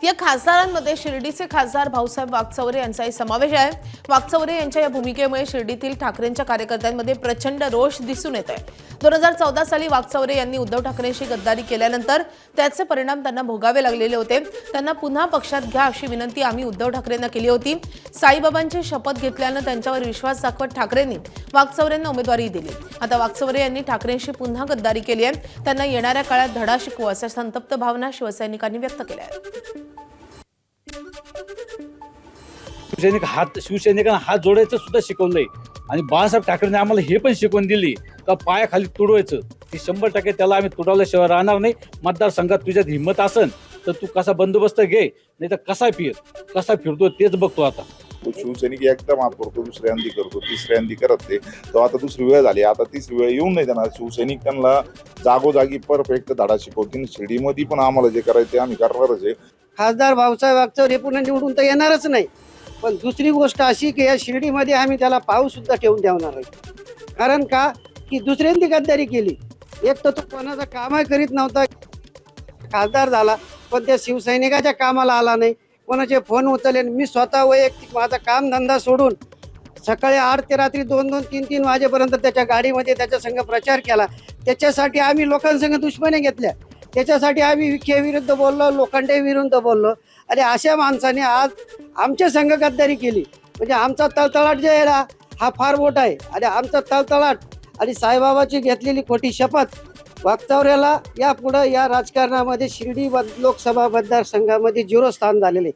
या खासदारांमध्ये शिर्डीचे खासदार भाऊसाहेब वागचौरे यांचाही समावेश आहे। वागचौरे यांच्या या भूमिकेमुळे शिर्डीतील ठाकरेंच्या कार्यकर्त्यांमध्ये प्रचंड रोष दिसून येत आहे। 2014 साली वागचौरे यांनी उद्धव ठाकरेंशी गद्दारी केल्यानंतर त्याचे परिणाम त्यांना भोगावे लागलेले होते। त्यांना पुन्हा पक्षात घ्या अशी विनंती आम्ही उद्धव ठाकरेंना केली होती। साईबाबांची शपथ घेतल्यानं त्यांच्यावर विश्वास दाखवत ठाकरेंनी वागचौरेंना उमेदवारी दिली। आता वागचौरे यांनी ठाकरेंशी पुन्हा गद्दारी केली आहे। त्यांना येणाऱ्या काळात धडा शिकवू अशा संतप्त भावना शिवसैनिकांनी व्यक्त केल्या आहेत। शिवसैनिकांना हात जोडायचं सुद्धा शिकवलंय आणि बाळासाहेब ठाकरेंनी आम्हाला हे पण शिकवून दिली का पायाखाली तुडवायचं की 100% त्याला आम्ही तुडवल्याशिवाय राहणार नाही। मतदारसंघात तुझ्यात हिंमत असेल तर तू कसा बंदोबस्त घे, नाही तर कसा फिरतो तेच बघतो। आता तो शिवसैनिक एकदा माफ करतो, दुसऱ्यांदी करतो, तिसऱ्यांदी करत ते तो आता दुसरी वेळ झाली, आता तिसरी वेळ येऊन नाही देणार। शिवसैनिक त्यांना जागोजागी परफेक्ट धडा शिकवतील। शिर्डीमध्ये पण आम्हाला जे करायचं ते आम्ही करणारच आहे। खासदार भाऊसाहेब वागचौरे पुन्हा निवडून तर येणारच नाही, पण दुसरी गोष्ट अशी की या शिर्डीमध्ये आम्ही त्याला पाऊस सुद्धा ठेवून देणार आहे। कारण का की दुसऱ्यांदी गद्दारी केली। एक तर तो कोणाचं काम करीत नव्हता, खासदार झाला पण त्या शिवसैनिकाच्या कामाला आला नाही, कोणाचे फोन उचलले। मी स्वतः वैयक्तिक माझा कामधंदा सोडून सकाळी 8 ते रात्री 2-2, 3-3 वाजेपर्यंत त्याच्या गाडीमध्ये त्याच्या संघ प्रचार केला। त्याच्यासाठी आम्ही लोकांसंग दुश्मनी घेतल्या, त्याच्यासाठी आम्ही विखे विरुद्ध बोललो, लोखंडे विरुद्ध बोललो। आणि अशा माणसाने आज आमच्या संघ गद्दारी केली म्हणजे आमचा तळतळाट जे आहे ना हा फार मोठा आहे। आणि आमचा तळतळाट आणि साईबाबाची घेतलेली खोटी शपथ वागचौऱ्याला यापुढे या राजकारणामध्ये शिर्डी लोकसभा मतदारसंघामध्ये 0 स्थान झालेले।